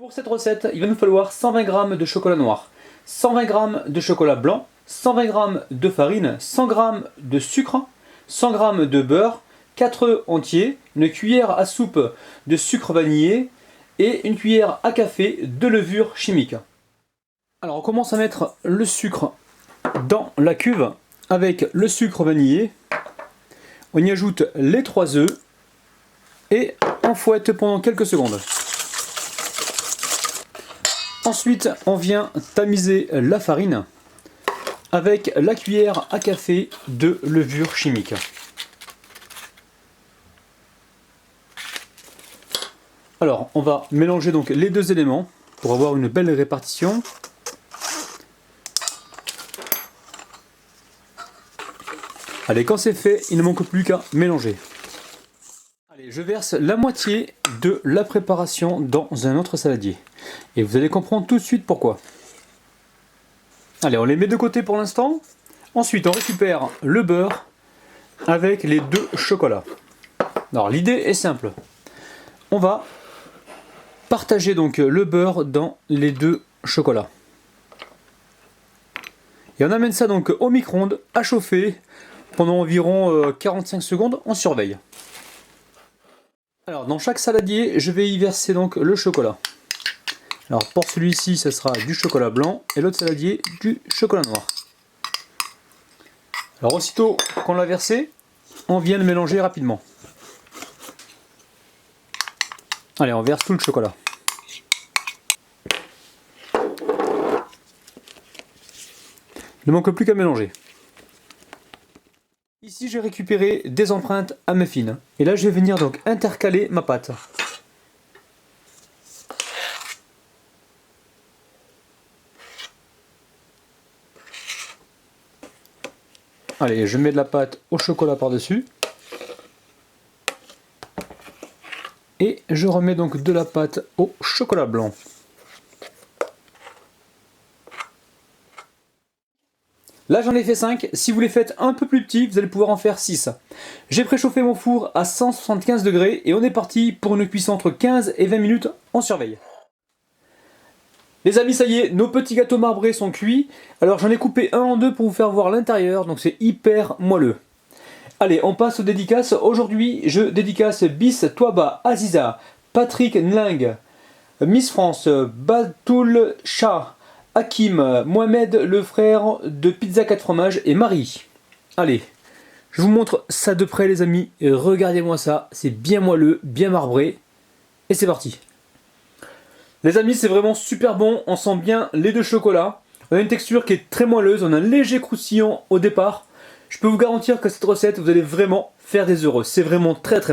Pour cette recette, il va nous falloir 120 g de chocolat noir, 120 g de chocolat blanc, 120 g de farine, 100 g de sucre, 100 g de beurre, 4 œufs entiers, une cuillère à soupe de sucre vanillé et une cuillère à café de levure chimique. Alors on commence à mettre le sucre dans la cuve avec le sucre vanillé. On y ajoute les 3 œufs et on fouette pendant quelques secondes. Ensuite, on vient tamiser la farine avec la cuillère à café de levure chimique. Alors, on va mélanger donc les deux éléments pour avoir une belle répartition. Allez, quand c'est fait, il ne manque plus qu'à mélanger. Allez, je verse la moitié de la préparation dans un autre saladier. Et vous allez comprendre tout de suite pourquoi. Allez, on les met de côté pour l'instant. Ensuite, on récupère le beurre avec les deux chocolats. Alors, l'idée est simple. On va partager donc le beurre dans les deux chocolats. Et on amène ça donc au micro-ondes à chauffer pendant environ 45 secondes, on surveille. Alors dans chaque saladier, je vais y verser donc le chocolat. Alors pour celui-ci, ça sera du chocolat blanc et l'autre saladier du chocolat noir. Alors aussitôt qu'on l'a versé, on vient le mélanger rapidement. Allez, on verse tout le chocolat. Il ne manque plus qu'à mélanger. Ici, j'ai récupéré des empreintes à muffins. Et là, je vais venir donc intercaler ma pâte. Allez, je mets de la pâte au chocolat par-dessus. Et je remets donc de la pâte au chocolat blanc. Là j'en ai fait 5, si vous les faites un peu plus petits, vous allez pouvoir en faire 6. J'ai préchauffé mon four à 175 degrés et on est parti pour une cuisson entre 15 et 20 minutes, on surveille. Les amis, ça y est, nos petits gâteaux marbrés sont cuits. Alors j'en ai coupé un en deux pour vous faire voir l'intérieur, donc c'est hyper moelleux. Allez, on passe aux dédicaces. Aujourd'hui, je dédicace Bis, Touaba, Aziza, Patrick Nling, Miss France, Batoul Shah, Hakim, Mohamed, le frère de Pizza 4 fromages et Marie. Allez, je vous montre ça de près les amis. Regardez-moi ça, c'est bien moelleux, bien marbré. Et c'est parti. Les amis, c'est vraiment super bon, on sent bien les deux chocolats. On a une texture qui est très moelleuse, on a un léger croustillant au départ. Je peux vous garantir que cette recette, vous allez vraiment faire des heureux. C'est vraiment très très bon.